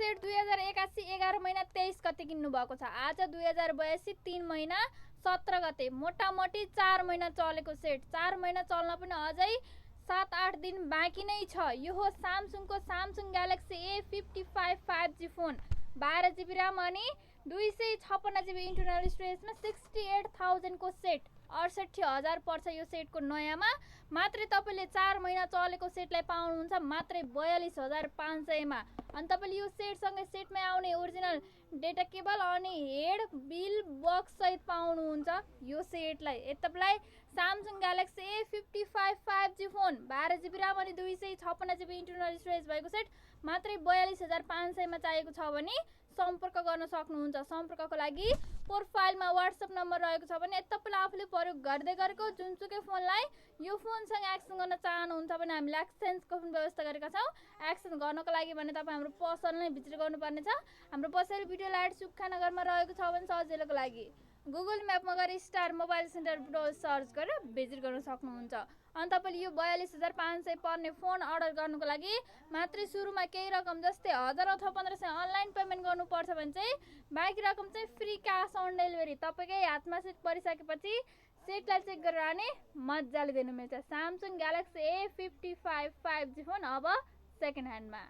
Set 2081 11 महिना 23 गते किन्नु भएको छ। आज 2082 3 महिना 17 गते, मोटामोटी 4 महिना चलेको सेट। 4 महिना चल्न पनि अझै 7-8 दिन बाँकी नै छ। यो हो सामसुङको Samsung galaxy A55 5G phone. 12 GB RAM अनि 256 GB इन्टरनल स्टोरेजमा 68,000 को सेट। 68,000 पर्छ यो सेटको नयाँमा। मात्रै तपाईँले 4 महिना चलेको सेटलाई पाउनुहुन्छ मात्रै 42,500 मा। अनि तपाईँले यो सेटसँगै सेटमै आउने ओरिजिनल डेटा केबल अनि हेड बिल बक्स सहित पाउनुहुन्छ यो सेटलाई। तपाईँलाई Samsung galaxy A55 5G phone 12 GB RAM अनि 256 GB इन्टरनल स्टोरेज भएको सेट मात्रै 42,500 मा चाहिएको छ भने सम्पर्क गर्न सक्नुहुन्छ। सम्पर्कको लागि प्रोफाइलमा WhatsApp नम्बर रहेको छ भने तपाईँले आफूले प्रयोग गर्दै गरेको जुनसुकै फोनलाई यो फोनसँग एक्सचेन्ज गर्न चाहनुहुन्छ भने हामीले एक्सचेन्जको पनि व्यवस्था गरेका छौँ। एक्सचेन्ज गर्नको लागि भने तपाईँ हाम्रो पसल नै भिजिट गर्नुपर्ने छ। हाम्रो पसल भिडियो लाइट सुक्खानगरमा रहेको छ भने सजिलोको लागि गुगल म्यापमा गएर स्टार मोबाइल सेन्टर सर्च गरेर भिजिट गर्न सक्नुहुन्छ। अनि तपाईँले यो 42,500 पर्ने फोन अर्डर गर्नुको लागि मात्रै सुरुमा केही रकम जस्तै 1000 अथवा 1500 अनलाइन पेमेन्ट गर्नुपर्छ भने चाहिँ बाँकी रकम चाहिँ फ्री क्यास अन डेलिभरी तपाईँकै हातमा सेट परिसकेपछि सेटलाई चेक गरेर आने मजाले दिनु मिल्छ। Samsung galaxy A55 5G phone अब सेकेन्ड ह्यान्डमा।